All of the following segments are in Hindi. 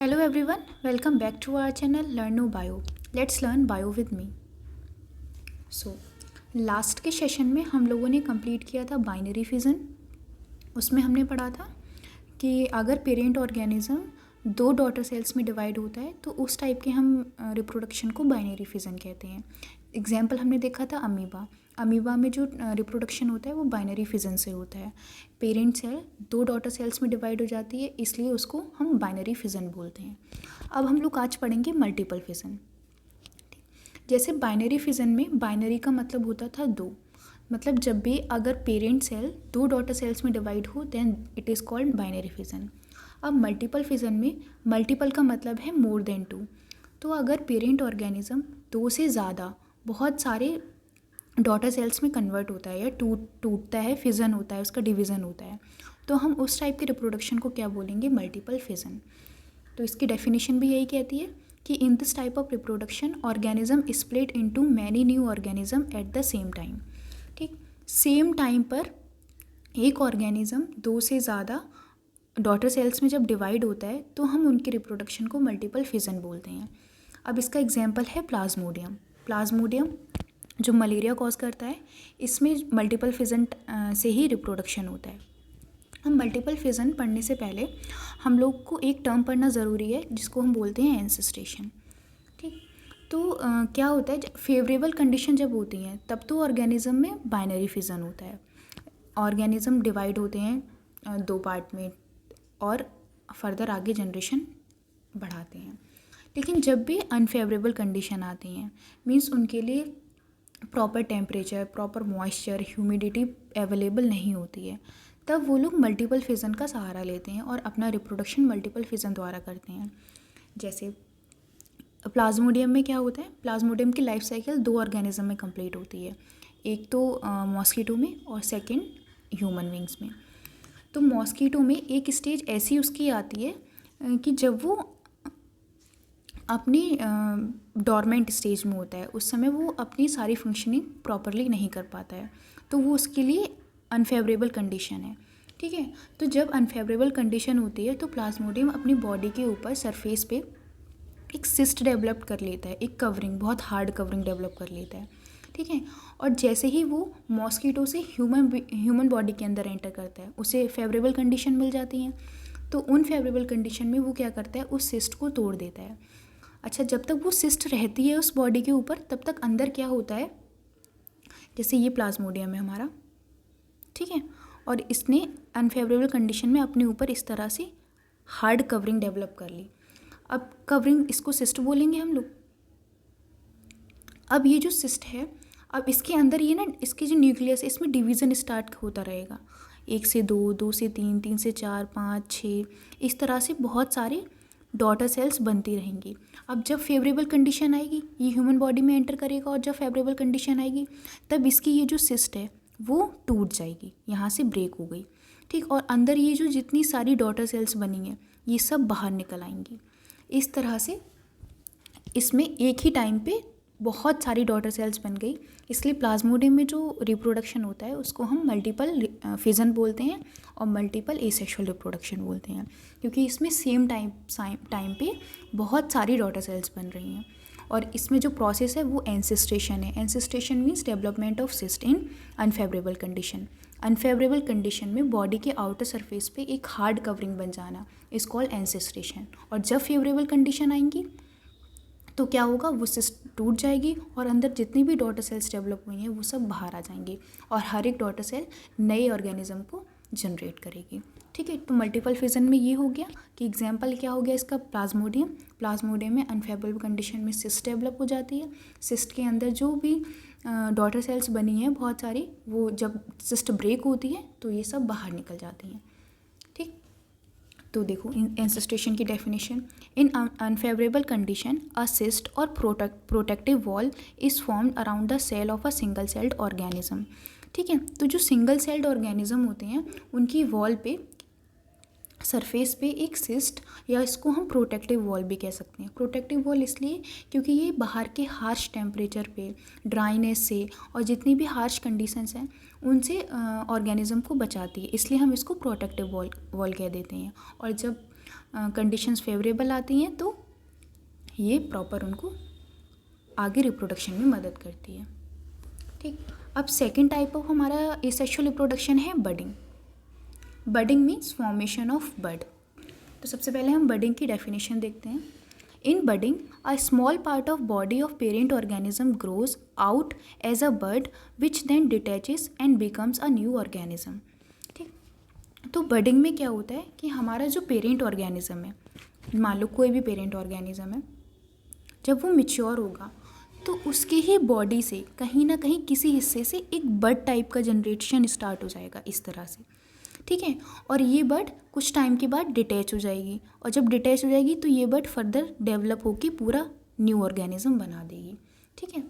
Hello everyone, welcome back to our channel Learn No Bio. Let's learn bio with me. So, last के सेशन में हम लोगों ने कंप्लीट किया था बाइनरी फिजन। उसमें हमने पढ़ा था कि अगर पेरेंट ऑर्गेनिज्म दो डॉटर सेल्स में डिवाइड होता है तो उस टाइप के हम रिप्रोडक्शन को बाइनरी फिजन कहते हैं। एग्जाम्पल हमने देखा था अमीबा। अमीबा में जो रिप्रोडक्शन होता है वो बाइनरी फिजन से होता है। पेरेंट सेल दो डॉटर सेल्स में डिवाइड हो जाती है, इसलिए उसको हम बाइनरी फिजन बोलते हैं। अब हम लोग आज पढ़ेंगे मल्टीपल फिजन। जैसे बाइनरी फिजन में बाइनरी का मतलब होता था दो, मतलब जब भी अगर पेरेंट सेल दो डॉटर सेल्स में डिवाइड हो then it is called binary fission. अब मल्टीपल फिजन में मल्टीपल का मतलब है मोर देन टू। तो अगर पेरेंट ऑर्गेनिज्म दो से ज़्यादा बहुत सारे डॉटर सेल्स में कन्वर्ट होता है या टूटता है, फिजन होता है, उसका डिवीज़न होता है, तो हम उस टाइप के रिप्रोडक्शन को क्या बोलेंगे? Multiple fission. तो इसकी डेफिनेशन भी यही कहती है कि in this type of reproduction organism split into many new organism at the same time. ठीक, सेम टाइम पर एक ऑर्गेनिज्म दो से ज़्यादा डॉटर सेल्स में जब डिवाइड होता है तो हम उनकी रिप्रोडक्शन को मल्टीपल फिजन बोलते हैं। अब इसका एग्जाम्पल है प्लाज्मोडियम। प्लाज्मोडियम जो मलेरिया कॉज करता है, इसमें मल्टीपल फिजन से ही रिप्रोडक्शन होता है। हम मल्टीपल फिजन पढ़ने से पहले हम लोग को एक टर्म पढ़ना ज़रूरी है जिसको हम बोलते हैं एंसेस्ट्रेशन। ठीक, तो क्या होता है, फेवरेबल कंडीशन जब होती हैं तब तो ऑर्गेनिज्म में बाइनरी फिजन होता है। ऑर्गेनिज्म डिवाइड होते हैं दो पार्ट में और फर्दर आगे जनरेशन बढ़ाते हैं। लेकिन जब भी अनफेवरेबल कंडीशन आती हैं, मीन्स उनके लिए proper temperature, proper moisture, humidity available नहीं होती है, तब वो लोग मल्टीपल फिजन का सहारा लेते हैं और अपना रिप्रोडक्शन मल्टीपल फिजन द्वारा करते हैं। जैसे प्लाज्मोडियम में क्या होता है, प्लाज्मोडियम की लाइफ साइकिल दो ऑर्गेनिज्म में कंप्लीट होती है, एक तो मॉस्किटो में और सेकंड ह्यूमन बींग्स में। तो मॉस्किटो में एक स्टेज ऐसी उसकी आती है कि जब वो अपनी डॉर्मेंट स्टेज में होता है, उस समय वो अपनी सारी फंक्शनिंग प्रॉपरली नहीं कर पाता है, तो वो उसके लिए अनफेवरेबल कंडीशन है। ठीक है, तो जब अनफेवरेबल कंडीशन होती है तो प्लाज्मोडियम अपनी बॉडी के ऊपर सरफेस पे एक सिस्ट डेवलप कर लेता है, एक कवरिंग, बहुत हार्ड कवरिंग डेवलप कर लेता है। ठीक है, और जैसे ही वो मॉस्किटो से ह्यूमन बॉडी के अंदर एंटर करता है, उसे फेवरेबल कंडीशन मिल जाती हैं, तो उन फेवरेबल कंडीशन में वो क्या करता है, उस सिस्ट को तोड़ देता है। अच्छा, जब तक वो सिस्ट रहती है उस बॉडी के ऊपर, तब तक अंदर क्या होता है, जैसे ये प्लाज्मोडियम है हमारा, ठीक है, और इसने अनफेवरेबल कंडीशन में अपने ऊपर इस तरह से हार्ड कवरिंग डेवलप कर ली। अब कवरिंग, इसको सिस्ट बोलेंगे हम लोग। अब ये जो सिस्ट है, अब इसके अंदर ये ना, इसकी जो न्यूक्लियस है, इसमें डिवीज़न स्टार्ट होता रहेगा, एक से दो, दो से तीन, तीन से चार, पाँच, छः, इस तरह से बहुत सारे डॉटर सेल्स बनती रहेंगी। अब जब फेवरेबल कंडीशन आएगी, ये ह्यूमन बॉडी में एंटर करेगा, और जब फेवरेबल कंडीशन आएगी तब इसकी ये जो सिस्ट है वो टूट जाएगी, यहाँ से ब्रेक हो गई। ठीक, और अंदर ये जो जितनी सारी डॉटर सेल्स बनी हैं ये सब बाहर निकल आएंगी। इस तरह से इसमें एक ही टाइम पे बहुत सारी डॉटर सेल्स बन गई, इसलिए प्लाज्मोडियम में जो रिप्रोडक्शन होता है उसको हम मल्टीपल फिजन बोलते हैं और मल्टीपल एसेक्सुअल रिप्रोडक्शन बोलते हैं, क्योंकि इसमें सेम टाइम पे बहुत सारी डॉटर सेल्स बन रही हैं। और इसमें जो प्रोसेस है वो एंसेस्ट्रेशन है। Encystation means development of cyst in unfavourable condition. Unfavourable condition में बॉडी के आउटर सरफेस पे एक हार्ड कवरिंग बन जाना इज कॉल्ड एंसेस्ट्रेशन। और जब फेवरेबल कंडीशन आएंगी तो क्या होगा, वो सिस्ट टूट जाएगी और अंदर जितनी भी डॉटर सेल्स डेवलप हुई हैं वो सब बाहर आ जाएंगी और हर एक डॉटर सेल नए ऑर्गेनिज्म को जनरेट करेगी। ठीक है, तो मल्टीपल फिजन में ये हो गया कि एग्जाम्पल क्या हो गया इसका, प्लाज्मोडियम। प्लाज्मोडियम में अनफेवरेबल कंडीशन में सिस्ट डेवलप हो जाती है। सिस्ट के अंदर जो भी डॉटर सेल्स बनी हैं बहुत सारी, वो जब सिस्ट ब्रेक होती है तो ये सब बाहर निकल जाती हैं। ठीक, तो देखो एंसेस्ट्रेशन की definition, in unfavourable condition a cyst और protective wall is formed around the cell of a single celled organism. ठीक है, तो जो सिंगल सेल्ड ऑर्गेनिज्म होते हैं उनकी वॉल पे, सरफेस पे एक सिस्ट, या इसको हम प्रोटेक्टिव वॉल भी कह सकते हैं। प्रोटेक्टिव वॉल इसलिए क्योंकि ये बाहर के हार्श टेम्परेचर पे, ड्राइनेस से और जितनी भी हार्श कंडीशंस हैं उनसे ऑर्गेनिज्म को बचाती है, इसलिए हम इसको प्रोटेक्टिव वॉल कह देते हैं। और जब कंडीशंस फेवरेबल आती हैं तो ये प्रॉपर उनको आगे रिप्रोडक्शन में मदद करती है। ठीक, अब सेकेंड टाइप ऑफ हमारा एसेक्सुअल रिप्रोडक्शन है budding. Budding means formation of bud. तो सबसे पहले हम बडिंग की डेफिनेशन देखते हैं। In budding a small part of body of parent organism grows out as a bud which then detaches and becomes a new organism. ठीक, तो बडिंग में क्या होता है कि हमारा जो पेरेंट ऑर्गेनिज्म है, मान लो कोई भी पेरेंट ऑर्गेनिज्म है, जब वो मैच्योर होगा तो उसके ही बॉडी से कहीं ना कहीं किसी हिस्से से एक बड टाइप का जनरेशन स्टार्ट हो जाएगा इस तरह से। ठीक है, और ये बड कुछ टाइम के बाद डिटैच हो जाएगी, और जब डिटैच हो जाएगी तो ये बड फर्दर डेवलप होकर पूरा न्यू ऑर्गेनिज्म बना देगी। ठीक है,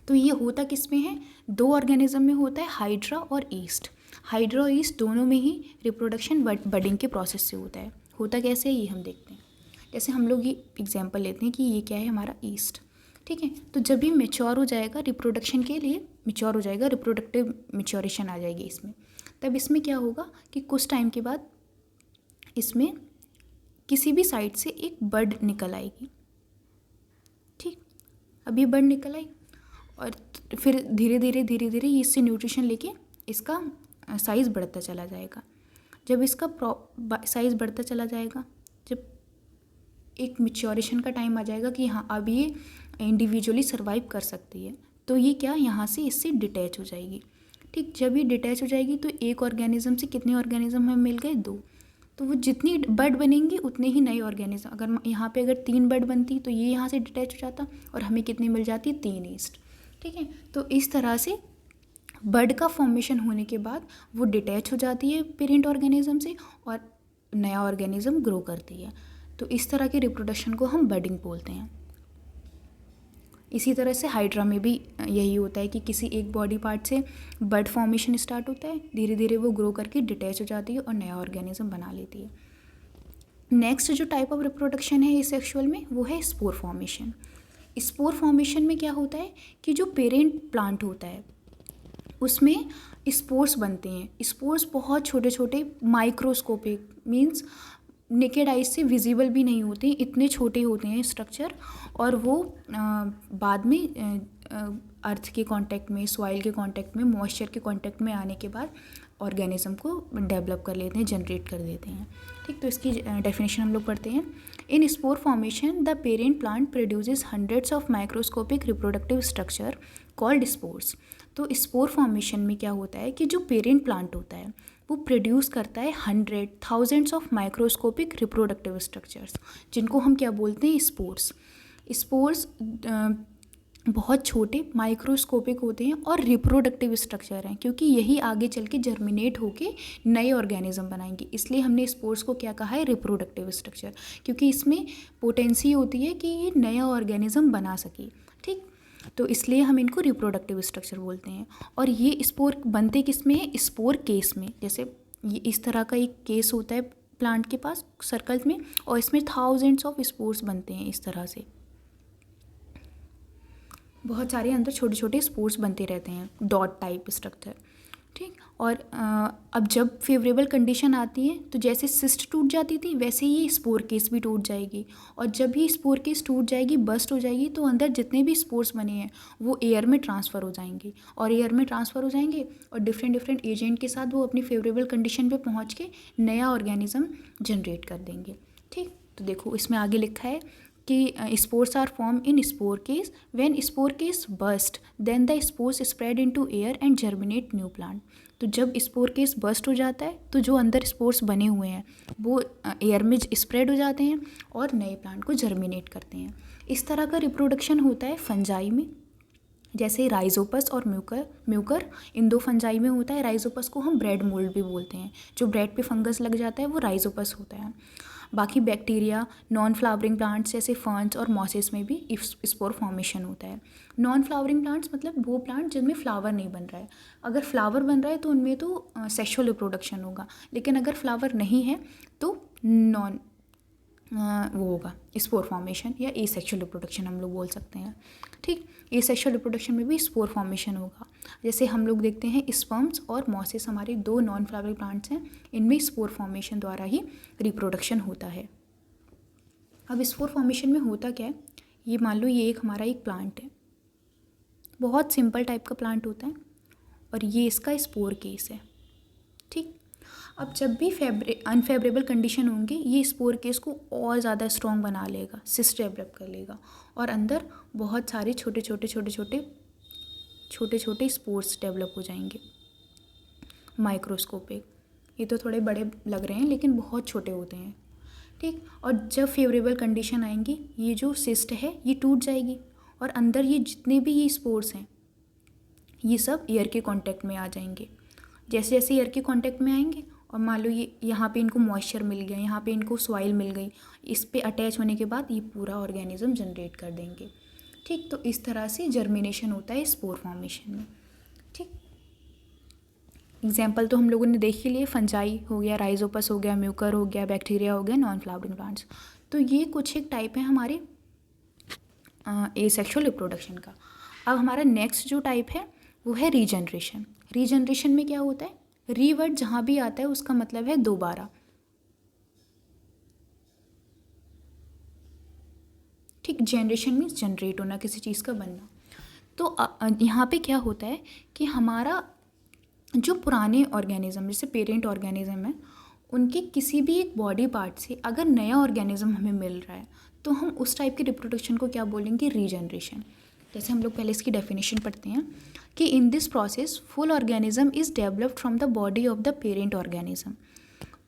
तो ये होता किस में है, दो ऑर्गेनिज्म में होता है, हाइड्रा और ईस्ट। हाइड्रा और ईस्ट दोनों में ही रिप्रोडक्शन बडिंग के प्रोसेस से होता है। होता कैसे है ये हम देखते हैं। जैसे हम लोग ये एग्जाम्पल लेते हैं कि ये क्या है हमारा ईस्ट। ठीक है, तो जब ये मेच्योर हो जाएगा रिप्रोडक्शन के लिए, मेच्योर हो जाएगा, रिप्रोडक्टिव मेच्योरेशन आ जाएगी इसमें, तब इसमें क्या होगा कि कुछ टाइम के बाद इसमें किसी भी साइड से एक बड निकल आएगी। ठीक, अब ये बड निकल आई और फिर धीरे धीरे ये इससे न्यूट्रिशन लेके इसका साइज़ बढ़ता चला जाएगा। जब इसका साइज़ बढ़ता चला जाएगा, जब एक मैच्योरेशन का टाइम आ जाएगा कि हाँ अब ये इंडिविजुअली सर्वाइव कर सकती है, तो ये क्या यहाँ से इससे डिटैच हो जाएगी। ठीक, जब ये डिटैच हो जाएगी तो एक ऑर्गेनिज्म से कितने ऑर्गेनिज्म हमें मिल गए, दो। तो वो जितनी बड बनेंगी उतने ही नए ऑर्गेनिज्म, अगर यहाँ पे अगर 3 बड बनती तो ये यहाँ से डिटैच हो जाता और हमें कितनी मिल जाती, 3 ईस्ट। ठीक है, तो इस तरह से बड का फॉर्मेशन होने के बाद वो डिटैच हो जाती है पेरेंट ऑर्गेनिज्म से और नया ऑर्गेनिज्म ग्रो करती है। तो इस तरह के रिप्रोडक्शन को हम बडिंग बोलते हैं। इसी तरह से हाइड्रा में भी यही होता है कि किसी एक बॉडी पार्ट से बड फॉर्मेशन स्टार्ट होता है, धीरे धीरे वो ग्रो करके डिटैच हो जाती है और नया ऑर्गेनिज्म बना लेती है। नेक्स्ट जो टाइप ऑफ रिप्रोडक्शन है एसेक्सुअल में वो है स्पोर फॉर्मेशन। स्पोर फॉर्मेशन में क्या होता है कि जो पेरेंट प्लांट होता है उसमें स्पोर्स बनते हैं। स्पोर्स बहुत छोटे छोटे माइक्रोस्कोपिक मीन्स नेकेड आइज से विजिबल भी नहीं होते, इतने छोटे होते हैं स्ट्रक्चर, और वो बाद में अर्थ के कांटेक्ट में, सॉइल के कांटेक्ट में, मॉइस्चर के कांटेक्ट में आने के बाद ऑर्गेनिज्म को डेवलप कर लेते हैं, जनरेट कर देते हैं। ठीक, तो इसकी डेफिनेशन हम लोग पढ़ते हैं। In spore formation the parent plant produces hundreds of microscopic reproductive structure called spores. तो स्पोर फॉर्मेशन में क्या होता है कि जो पेरेंट प्लांट होता है वो प्रोड्यूस करता है 100,000 ऑफ माइक्रोस्कोपिक रिप्रोडक्टिव स्ट्रक्चर्स, जिनको हम क्या बोलते हैं, स्पोर्स। स्पोर्स बहुत छोटे माइक्रोस्कोपिक होते हैं और रिप्रोडक्टिव स्ट्रक्चर हैं, क्योंकि यही आगे चल के जर्मिनेट होके नए ऑर्गेनिज्म बनाएंगे। इसलिए हमने स्पोर्स को क्या कहा है, रिप्रोडक्टिव स्ट्रक्चर, क्योंकि इसमें पोटेंसी होती है कि ये नया ऑर्गेनिज्म बना सके। ठीक, तो इसलिए हम इनको रिप्रोडक्टिव स्ट्रक्चर बोलते हैं। और ये स्पोर बनते किस में है, स्पोर केस में। जैसे ये इस तरह का एक केस होता है प्लांट के पास सर्कल में, और इसमें थाउजेंड्स ऑफ स्पोर्स बनते हैं इस तरह से, बहुत सारे अंदर छोटे छोटे स्पोर्स बनते रहते हैं, डॉट टाइप स्ट्रक्चर। ठीक, और अब जब फेवरेबल कंडीशन आती है तो जैसे सिस्ट टूट जाती थी वैसे ही स्पोर केस भी टूट जाएगी, और जब ये स्पोर केस टूट जाएगी, बस्ट हो जाएगी, तो अंदर जितने भी स्पोर्स बने हैं वो एयर में ट्रांसफ़र हो जाएंगे, और एयर में ट्रांसफ़र हो जाएंगे और डिफरेंट एजेंट के साथ वो अपनी फेवरेबल कंडीशन पे पहुंच के नया ऑर्गेनिज्म जनरेट कर देंगे। ठीक, तो देखो इसमें आगे लिखा है कि spores are form in spore case, when spore case burst then the spores spread into air and germinate new plant. तो जब स्पोर केस बस्ट हो जाता है तो जो अंदर स्पोर्स बने हुए हैं वो एयर में स्प्रेड हो जाते हैं और नए प्लांट को जर्मिनेट करते हैं। इस तरह का रिप्रोडक्शन होता है फंजाई में, जैसे राइजोपस और म्यूकर इन दो फंजाई में होता है। राइजोपस को हम ब्रेड मोल्ड भी बोलते हैं, जो ब्रेड पे फंगस लग जाता है वो राइजोपस होता है। बाकी बैक्टीरिया, नॉन फ्लावरिंग प्लांट्स जैसे फर्न्स और मॉसेस में भी स्पोर फॉर्मेशन होता है। नॉन फ्लावरिंग प्लांट्स मतलब वो प्लांट जिनमें फ्लावर नहीं बन रहा है। अगर फ्लावर बन रहा है तो उनमें तो सेक्सुअल रिप्रोडक्शन होगा, लेकिन अगर फ्लावर नहीं है तो नॉन वो होगा स्पोर फॉर्मेशन या एसेक्सुअल रिप्रोडक्शन हम लोग बोल सकते हैं। ठीक, एसेक्सुअल रिप्रोडक्शन में भी स्पोर फॉर्मेशन होगा। जैसे हम लोग देखते हैं स्पर्म्स और मॉसेस हमारे दो नॉन फ्लावरिंग प्लांट्स हैं, इनमें स्पोर फॉर्मेशन द्वारा ही रिप्रोडक्शन होता है। अब स्पोर फॉर्मेशन में होता क्या है, ये मान लो ये हमारा एक प्लांट है, बहुत सिंपल टाइप का प्लांट होता है और ये इसका स्पोर केस है। ठीक, अब जब भी अनफेवरेबल कंडीशन होंगे ये स्पोर केस को और ज़्यादा स्ट्रॉन्ग बना लेगा, सिस्ट डेवलप कर लेगा और अंदर बहुत सारे छोटे छोटे स्पोर्स डेवलप हो जाएंगे। माइक्रोस्कोपिक, ये तो थोड़े बड़े लग रहे हैं लेकिन बहुत छोटे होते हैं। ठीक, और जब फेवरेबल कंडीशन आएंगी ये जो सिस्ट है ये टूट जाएगी और अंदर ये जितने भी ये स्पोर्स हैं ये सब एयर के कांटेक्ट में आ जाएंगे। जैसे जैसे एयर के कांटेक्ट में आएंगे और मान लो ये यहाँ पे इनको मॉइस्चर मिल गया, यहाँ पे इनको सॉइल मिल गई, इस पे अटैच होने के बाद ये पूरा ऑर्गेनिज्म जनरेट कर देंगे। ठीक, तो इस तरह से जर्मिनेशन होता है स्पोर फॉर्मेशन में। ठीक, एग्जाम्पल तो हम लोगों ने देख ही लिए, फंजाई हो गया, राइजोपस हो गया, म्यूकर हो गया, बैक्टीरिया हो गया, नॉन फ्लावरिंग प्लांट्स। तो ये कुछ एक टाइप है हमारे एसेक्सुअल रिप्रोडक्शन का। अब हमारा नेक्स्ट जो टाइप है वो है रीजनरेशन। रीजनरेशन में क्या होता है, रीवर्ड जहाँ भी आता है उसका मतलब है दोबारा। ठीक, जनरेशन मीन्स जनरेट होना, किसी चीज़ का बनना। तो यहाँ पे क्या होता है कि हमारा जो पुराने ऑर्गेनिज्म जैसे पेरेंट ऑर्गेनिज्म है उनके किसी भी एक बॉडी पार्ट से अगर नया ऑर्गेनिज्म हमें मिल रहा है तो हम उस टाइप के रिप्रोडक्शन को क्या बोलेंगे, रीजनरेशन। जैसे हम लोग पहले इसकी डेफिनेशन पढ़ते हैं कि in this process full organism is developed from the body of the parent organism.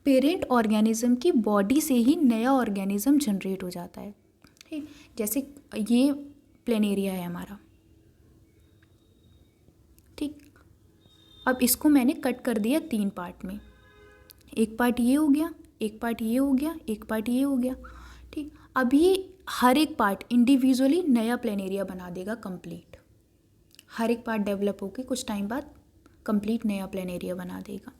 Parent organism की बॉडी से ही नया ऑर्गेनिज्म जनरेट हो जाता है। ठीक, जैसे ये प्लेनेरिया है हमारा। ठीक, अब इसको मैंने कट कर दिया 3 पार्ट में, एक पार्ट ये हो गया, एक पार्ट ये हो गया, एक पार्ट ये हो गया। ठीक, अब ये हर एक पार्ट इंडिविजुअली नया प्लेनेरिया बना देगा कंप्लीट। हर एक पार्ट डेवलप होकर कुछ टाइम बाद कंप्लीट नया प्लेनेरिया बना देगा।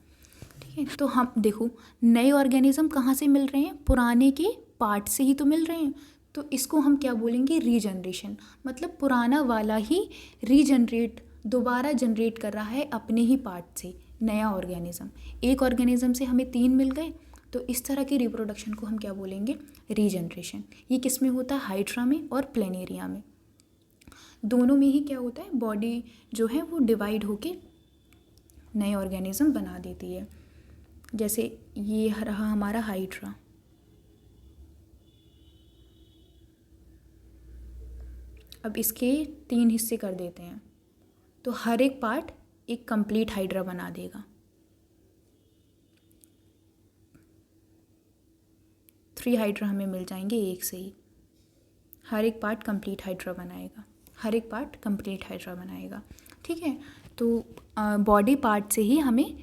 ठीक है, तो हम देखो नए ऑर्गेनिज्म कहाँ से मिल रहे हैं, पुराने के पार्ट से ही तो मिल रहे हैं। तो इसको हम क्या बोलेंगे, रीजनरेशन। मतलब पुराना वाला ही रीजनरेट, दोबारा जनरेट कर रहा है अपने ही पार्ट से नया ऑर्गेनिज्म। एक ऑर्गेनिज्म से हमें 3 मिल गए, तो इस तरह की रिप्रोडक्शन को हम क्या बोलेंगे, रीजनरेशन। ये किस में होता है, हाइड्रा में और प्लेनेरिया में। दोनों में ही क्या होता है, बॉडी जो है वो डिवाइड होके नए ऑर्गेनिज्म बना देती है। जैसे ये रहा हमारा हाइड्रा, अब इसके 3 हिस्से कर देते हैं तो हर एक पार्ट एक कंप्लीट हाइड्रा बना देगा। 3 हाइड्रा हमें मिल जाएंगे एक से ही। हर एक पार्ट कंप्लीट हाइड्रा बनाएगा, हर एक पार्ट कंप्लीट हाइड्रा बनाएगा। ठीक है, तो बॉडी पार्ट से ही हमें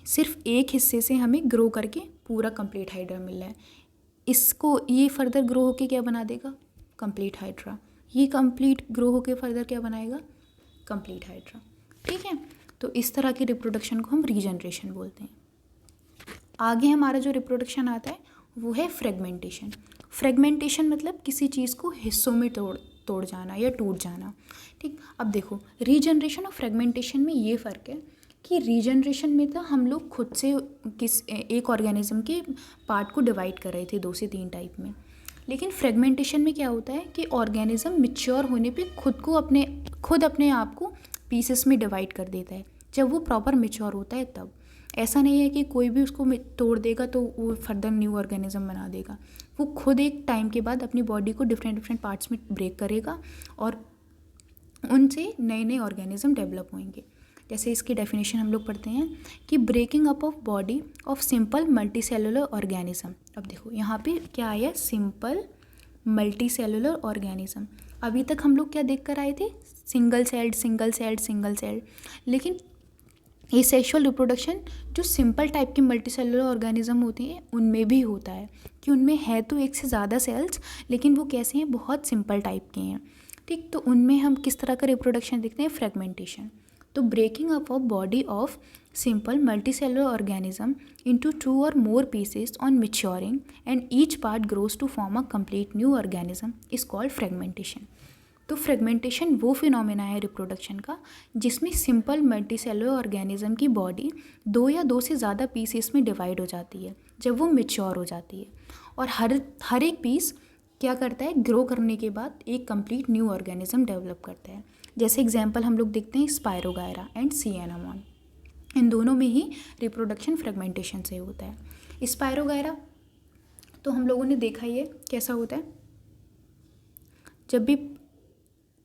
सिर्फ एक हिस्से से हमें ग्रो करके पूरा कंप्लीट हाइड्रा मिल रहा है। इसको ये फर्दर ग्रो होके क्या बना देगा, कंप्लीट हाइड्रा। ये कंप्लीट ग्रो होके फर्दर क्या बनाएगा, कंप्लीट हाइड्रा। ठीक है, तो इस तरह की रिप्रोडक्शन को हम रीजनरेशन बोलते हैं। आगे हमारा जो रिप्रोडक्शन आता है वो है फ्रेगमेंटेशन। फ्रेगमेंटेशन मतलब किसी चीज़ को हिस्सों में तोड़ जाना या टूट जाना। ठीक, अब देखो रीजनरेशन और फ्रेगमेंटेशन में ये फ़र्क है कि रीजनरेशन में तो हम लोग खुद से एक ऑर्गेनिज्म के पार्ट को डिवाइड कर रहे थे 2 से 3 टाइप में। लेकिन फ्रेगमेंटेशन में क्या होता है कि ऑर्गेनिज्म मैच्योर होने पे खुद अपने आप को पीसेस में डिवाइड कर देता है, जब वो प्रॉपर मैच्योर होता है तब। ऐसा नहीं है कि कोई भी उसको तोड़ देगा तो वो फर्दर न्यू ऑर्गेनिज्म बना देगा। वो खुद एक टाइम के बाद अपनी बॉडी को डिफरेंट पार्ट्स में ब्रेक करेगा और उनसे नए नए ऑर्गेनिज्म डेवलप होंगे। जैसे इसकी डेफिनेशन हम लोग पढ़ते हैं कि breaking up of body of simple multicellular organism. अब देखो यहाँ पे क्या आया, सिंपल मल्टीसेलुलर ऑर्गेनिज्म। अभी तक हम लोग क्या देख कर आए थे, सिंगल सेल्ड। लेकिन एसेक्सुअल रिप्रोडक्शन जो सिंपल टाइप के मल्टीसेलुलर ऑर्गेनिज्म होते हैं उनमें भी होता है कि उनमें है तो एक से ज़्यादा सेल्स, लेकिन वो कैसे हैं, बहुत सिंपल टाइप के हैं। ठीक, तो उनमें हम किस तरह का रिप्रोडक्शन देखते हैं, फ्रेगमेंटेशन। तो breaking up of body of simple multicellular organism into two or more pieces on maturing and each part grows to form a complete new organism is called fragmentation. तो फ्रेगमेंटेशन वो फिनोमेना है रिप्रोडक्शन का जिसमें सिंपल मल्टीसेलुलर ऑर्गेनिज्म की बॉडी दो या दो से ज़्यादा पीसेस में डिवाइड हो जाती है जब वो मेच्योर हो जाती है, और हर एक पीस क्या करता है, ग्रो करने के बाद एक कंप्लीट न्यू ऑर्गेनिज्म डेवलप करता है. जैसे एग्जांपल हम लोग देखते हैं स्पायरोगायरा एंड सी एनामॉन, इन दोनों में ही रिप्रोडक्शन फ्रेगमेंटेशन से होता है. स्पायरोगायरा तो हम लोगों ने देखा ही है कैसा होता है, जब भी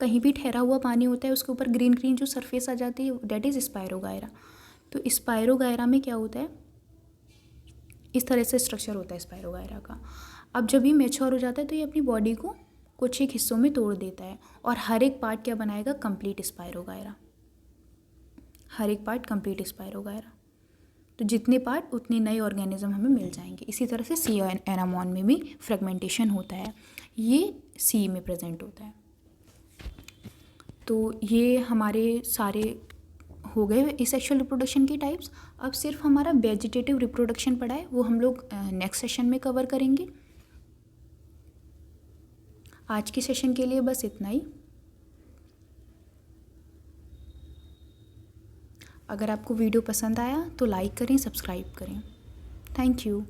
कहीं भी ठहरा हुआ पानी होता है उसके ऊपर ग्रीन ग्रीन जो सरफेस आ जाती है दैट इज़ स्पायरोगायरा. तो स्पायरोगायरा में क्या होता है, इस तरह से स्ट्रक्चर होता है स्पायरोगायरा का. अब जब ये मैच्योर हो जाता है तो ये अपनी बॉडी को कुछ एक हिस्सों में तोड़ देता है और हर एक पार्ट क्या बनाएगा, कंप्लीट स्पायरोगायरा. हर एक पार्ट कंप्लीट स्पायरोगायरा. तो जितने पार्ट उतने नए ऑर्गेनिज्म हमें मिल जाएंगे. इसी तरह से सी एनामॉन में भी फ्रेगमेंटेशन होता है, ये सी में प्रेजेंट होता है. तो ये हमारे सारे हो गए एसेक्सुअल रिप्रोडक्शन की टाइप्स. अब सिर्फ हमारा वेजिटेटिव रिप्रोडक्शन पड़ा है, वो हम लोग नेक्स्ट सेशन में कवर करेंगे. आज के सेशन के लिए बस इतना ही. अगर आपको वीडियो पसंद आया तो लाइक करें, सब्सक्राइब करें. Thank you.